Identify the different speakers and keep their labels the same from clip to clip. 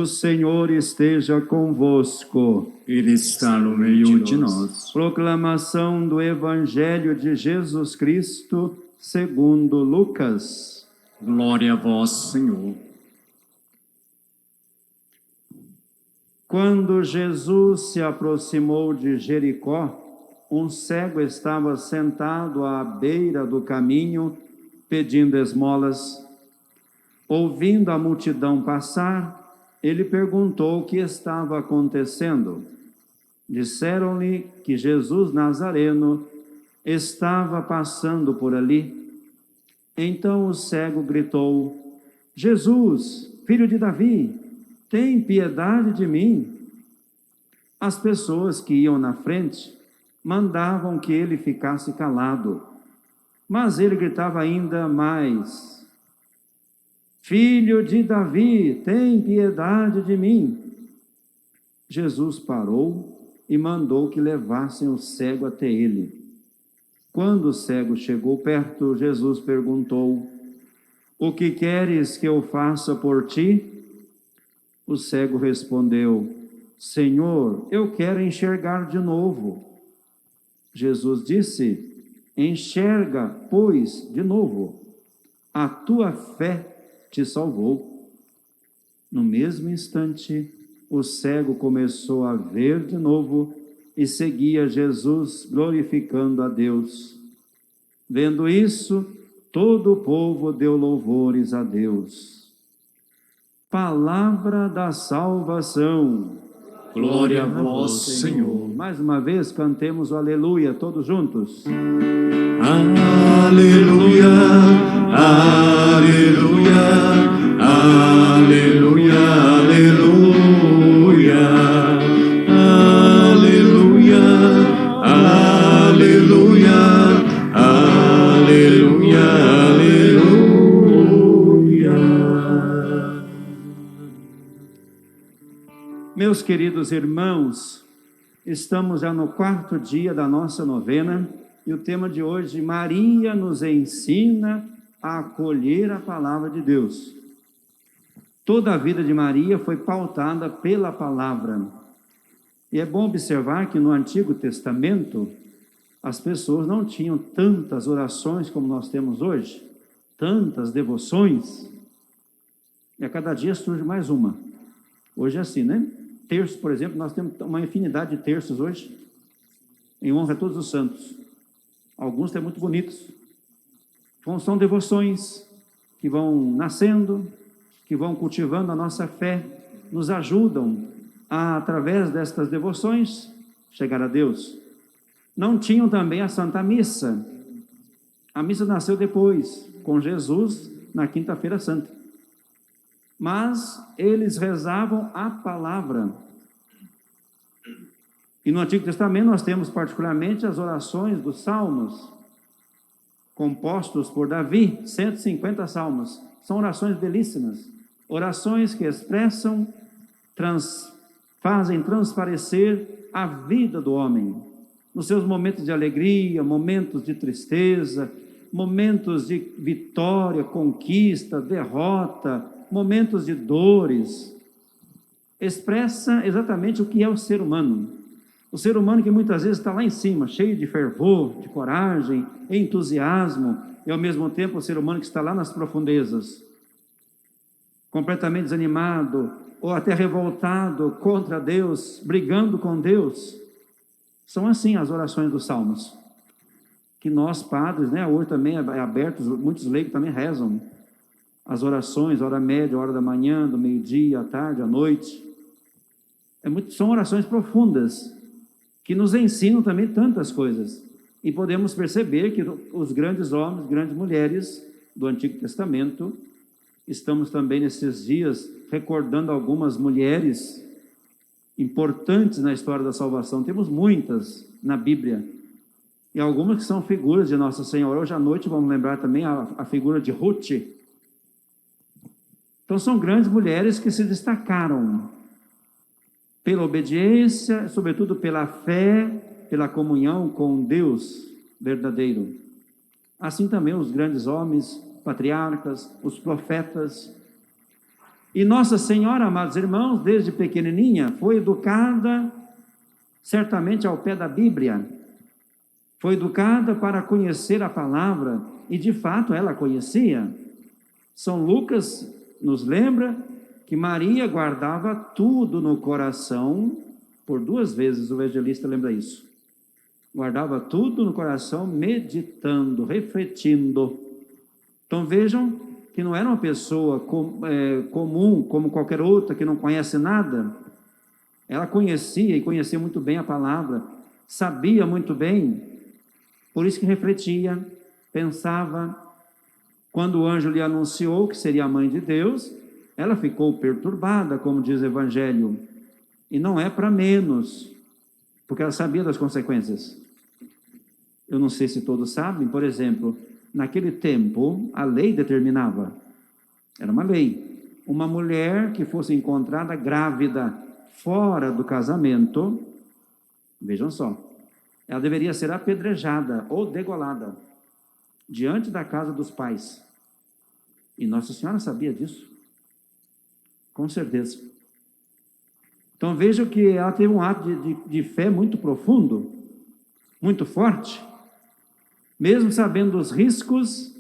Speaker 1: O Senhor esteja convosco.
Speaker 2: Ele está no meio de nós.
Speaker 1: Proclamação do Evangelho de Jesus Cristo, segundo Lucas.
Speaker 2: Glória a vós, Senhor.
Speaker 1: Quando Jesus se aproximou de Jericó, um cego estava sentado à beira do caminho, pedindo esmolas. Ouvindo a multidão passar, ele perguntou o que estava acontecendo. Disseram-lhe que Jesus Nazareno estava passando por ali. Então o cego gritou: Jesus, filho de Davi, tem piedade de mim. As pessoas que iam na frente mandavam que ele ficasse calado, mas ele gritava ainda mais: Filho de Davi, tem piedade de mim. Jesus parou e mandou que levassem o cego até ele. Quando o cego chegou perto, Jesus perguntou: O que queres que eu faça por ti? O cego respondeu: Senhor, eu quero enxergar de novo. Jesus disse: Enxerga, pois, de novo. A tua fé te salvou. No mesmo instante, o cego começou a ver de novo e seguia Jesus, glorificando a Deus. Vendo isso, todo o povo deu louvores a Deus. Palavra da salvação.
Speaker 2: Glória a vós, Senhor.
Speaker 1: Mais uma vez, cantemos o aleluia, todos juntos.
Speaker 2: Aleluia, aleluia, aleluia, aleluia, aleluia, aleluia, aleluia, aleluia.
Speaker 1: Meus queridos irmãos, estamos já no 4º dia da nossa novena e o tema de hoje: Maria nos ensina a acolher a palavra de Deus. Toda a vida de Maria foi pautada pela palavra. E é bom observar que no Antigo Testamento as pessoas não tinham tantas orações como nós temos hoje, tantas devoções, e a cada dia surge mais uma. Hoje é assim, né? Terço, por exemplo, nós temos uma infinidade de terços hoje, em honra a todos os santos. Alguns têm muito bonitos. Então, são devoções que vão nascendo, que vão cultivando a nossa fé, nos ajudam a, através destas devoções, chegar a Deus. Não tinham também a Santa Missa. A missa nasceu depois, com Jesus, na Quinta-feira Santa. Mas eles rezavam a palavra. E no Antigo Testamento nós temos particularmente as orações dos Salmos, compostos por Davi, 150 salmos. São orações belíssimas, orações que expressam, fazem transparecer a vida do homem, nos seus momentos de alegria, momentos de tristeza, momentos de vitória, conquista, derrota, momentos de dores. Expressa exatamente o que é o ser humano. O ser humano que muitas vezes está lá em cima, cheio de fervor, de coragem, entusiasmo, e ao mesmo tempo o ser humano que está lá nas profundezas, completamente desanimado, ou até revoltado contra Deus, brigando com Deus. São assim as orações dos Salmos, que nós padres, né, hoje também é aberto, muitos leigos também rezam as orações, a hora média, a hora da manhã, do meio-dia, à tarde, à noite. São orações profundas, que nos ensinam também tantas coisas. E podemos perceber que os grandes homens, grandes mulheres do Antigo Testamento, estamos também nesses dias recordando algumas mulheres importantes na história da salvação. Temos muitas na Bíblia, e algumas que são figuras de Nossa Senhora. Hoje à noite vamos lembrar também a figura de Ruth. Então são grandes mulheres que se destacaram pela obediência, sobretudo pela fé, pela comunhão com Deus verdadeiro. Assim também os grandes homens, patriarcas, os profetas. E Nossa Senhora, amados irmãos, desde pequenininha, foi educada certamente ao pé da Bíblia, foi educada para conhecer a palavra, e de fato ela conhecia. São Lucas nos lembra que Maria guardava tudo no coração, por 2 vezes o evangelista lembra isso. Guardava tudo no coração, meditando, refletindo. Então vejam que não era uma pessoa comum, como qualquer outra, que não conhece nada. Ela conhecia, e conhecia muito bem a palavra, sabia muito bem, por isso que refletia, pensava. Quando o anjo lhe anunciou que seria a mãe de Deus, ela ficou perturbada, como diz o Evangelho, e não é para menos, porque ela sabia das consequências. Eu não sei se todos sabem, por exemplo, naquele tempo, a lei determinava, era uma lei, uma mulher que fosse encontrada grávida fora do casamento, vejam só, ela deveria ser apedrejada ou degolada diante da casa dos pais. E Nossa Senhora sabia disso, com certeza. Então vejam que ela teve um ato de fé muito profundo, muito forte, mesmo sabendo dos riscos.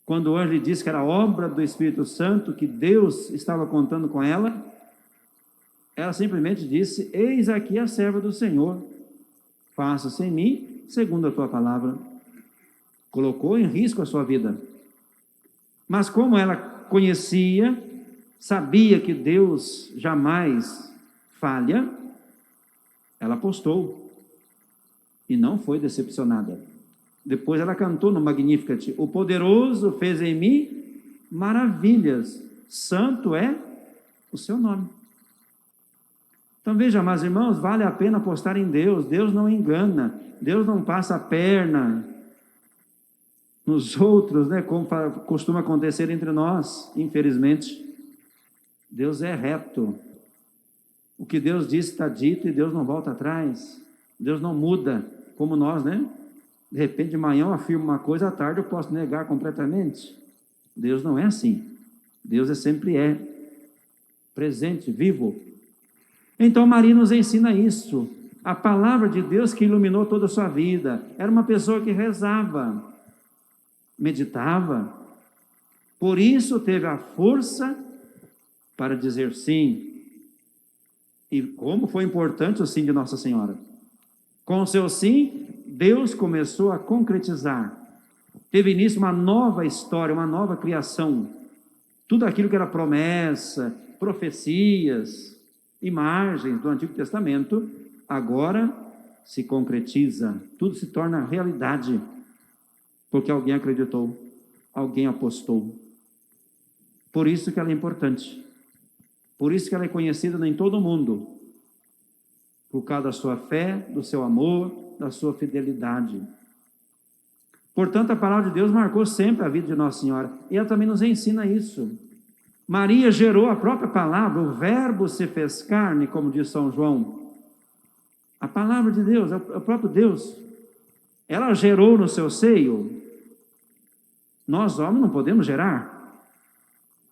Speaker 1: Quando o anjo lhe disse que era obra do Espírito Santo, que Deus estava contando com ela, ela simplesmente disse: eis aqui a serva do Senhor, faça-se em mim segundo a tua palavra. Colocou em risco a sua vida. Mas como ela conhecia, sabia que Deus jamais falha, ela apostou e não foi decepcionada. Depois ela cantou no Magnificat: o poderoso fez em mim maravilhas, santo é o seu nome. Então veja, meus irmãos, vale a pena apostar em Deus. Deus não engana, Deus não passa a perna nos outros, né, como costuma acontecer entre nós, infelizmente. Deus é reto. O que Deus disse está dito e Deus não volta atrás. Deus não muda, como nós, né? De repente, de manhã eu afirmo uma coisa, à tarde eu posso negar completamente. Deus não é assim. Deus sempre é presente, vivo. Então Maria nos ensina isso. A palavra de Deus que iluminou toda a sua vida. Era uma pessoa que rezava, meditava. Por isso teve a força para dizer sim. E como foi importante o sim de Nossa Senhora. Com o seu sim, Deus começou a concretizar. Teve início uma nova história, uma nova criação. Tudo aquilo que era promessa, profecias, imagens do Antigo Testamento, agora se concretiza. Tudo se torna realidade. Porque alguém acreditou, alguém apostou. Por isso que ela é importante. Por isso que ela é conhecida em todo o mundo. Por causa da sua fé, do seu amor, da sua fidelidade. Portanto, a palavra de Deus marcou sempre a vida de Nossa Senhora. E ela também nos ensina isso. Maria gerou a própria palavra, o verbo se fez carne, como diz São João. A palavra de Deus, é o próprio Deus. Ela gerou no seu seio. Nós, homens, não podemos gerar.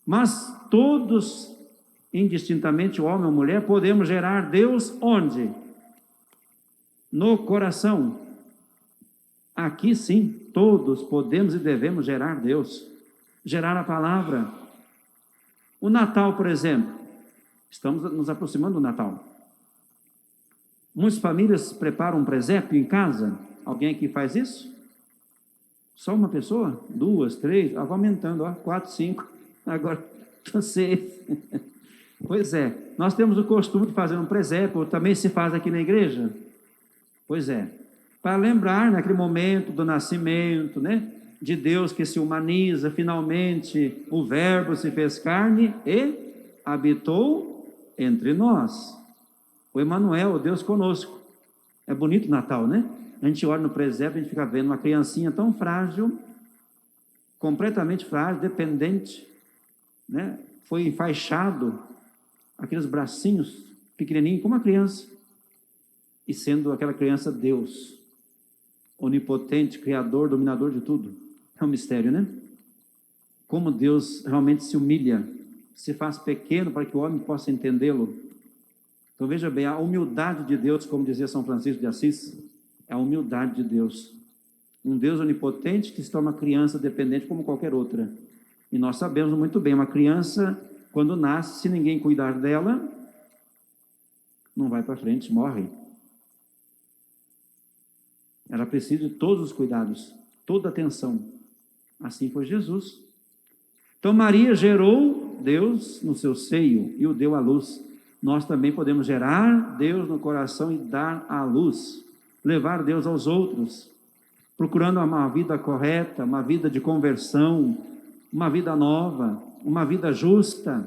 Speaker 1: Mas todos, indistintamente, homem ou mulher, podemos gerar Deus onde? No coração. Aqui sim, todos podemos e devemos gerar Deus. Gerar a palavra. O Natal, por exemplo. Estamos nos aproximando do Natal. Muitas famílias preparam um presépio em casa. Alguém aqui faz isso? Só uma pessoa? 2, 3, vai aumentando, 4, 5, agora 6. Pois é, nós temos o costume de fazer um presépio, também se faz aqui na igreja. Pois é, para lembrar naquele momento do nascimento, né, de Deus que se humaniza, finalmente o Verbo se fez carne e habitou entre nós. O Emanuel, o Deus conosco. É bonito o Natal, né? A gente olha no presépio, a gente fica vendo uma criancinha tão frágil, completamente frágil, dependente, né? Foi enfaixado, aqueles bracinhos pequenininhos, como uma criança, e sendo aquela criança Deus, onipotente, criador, dominador de tudo. É um mistério, né? Como Deus realmente se humilha se faz pequeno para que o homem possa entendê-lo. Então veja bem, a humildade de Deus, como dizia São Francisco de Assis, é a humildade de Deus. Um Deus onipotente que se torna criança dependente como qualquer outra. E nós sabemos muito bem, uma criança, quando nasce, se ninguém cuidar dela, não vai para frente, morre. Ela precisa de todos os cuidados, toda a atenção. Assim foi Jesus. Então Maria gerou Deus no seu seio e o deu à luz. Nós também podemos gerar Deus no coração e dar à luz, levar Deus aos outros, procurando uma vida correta, uma vida de conversão, uma vida nova, uma vida justa,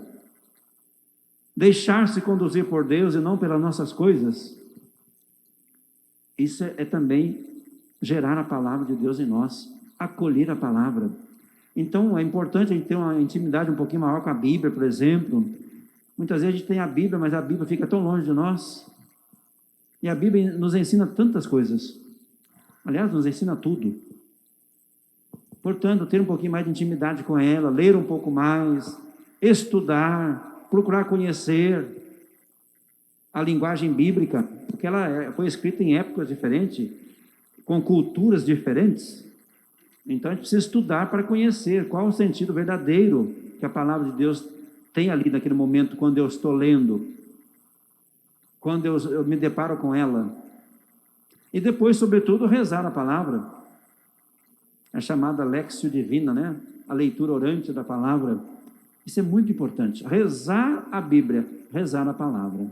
Speaker 1: deixar-se conduzir por Deus e não pelas nossas coisas. Isso é também gerar a palavra de Deus em nós, acolher a palavra. Então é importante a gente ter uma intimidade um pouquinho maior com a Bíblia, por exemplo. Muitas vezes a gente tem a Bíblia, mas a Bíblia fica tão longe de nós. E a Bíblia nos ensina tantas coisas. Aliás, nos ensina tudo. Portanto, ter um pouquinho mais de intimidade com ela, ler um pouco mais, estudar, procurar conhecer a linguagem bíblica, porque ela foi escrita em épocas diferentes, com culturas diferentes. Então, a gente precisa estudar para conhecer qual o sentido verdadeiro que a palavra de Deus tem ali naquele momento, quando eu estou lendo, quando eu me deparo com ela. E depois, sobretudo, rezar a palavra. É chamada Lectio Divina, né? A leitura orante da palavra. Isso é muito importante. Rezar a Bíblia, rezar a palavra.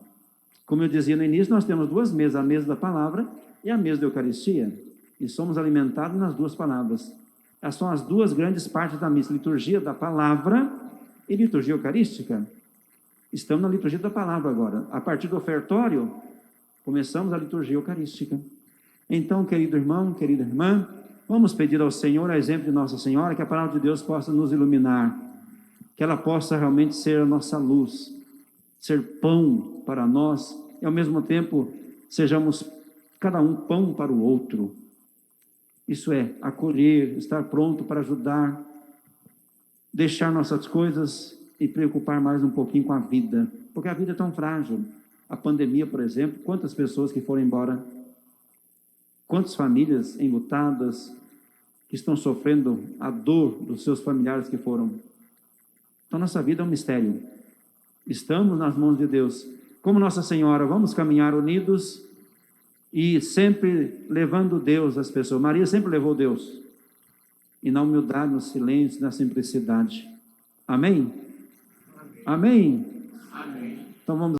Speaker 1: Como eu dizia no início, nós temos duas mesas, a mesa da palavra e a mesa da Eucaristia. E somos alimentados nas duas palavras. Essas são as duas grandes partes da missa, liturgia da palavra e liturgia eucarística. Estamos na liturgia da palavra agora. A partir do ofertório, começamos a liturgia eucarística. Então, querido irmão, querida irmã, vamos pedir ao Senhor, a exemplo de Nossa Senhora, que a palavra de Deus possa nos iluminar, que ela possa realmente ser a nossa luz, ser pão para nós, e ao mesmo tempo sejamos cada um pão para o outro. Isso é, acolher, estar pronto para ajudar, deixar nossas coisas e preocupar mais um pouquinho com a vida, porque a vida é tão frágil. A pandemia, por exemplo, quantas pessoas que foram embora, quantas famílias enlutadas, que estão sofrendo a dor dos seus familiares que foram. Então, nossa vida é um mistério. Estamos nas mãos de Deus. Como Nossa Senhora, vamos caminhar unidos e sempre levando Deus às pessoas. Maria sempre levou Deus. E na humildade, no silêncio, na simplicidade. Amém? Amém? Amém. Então vamos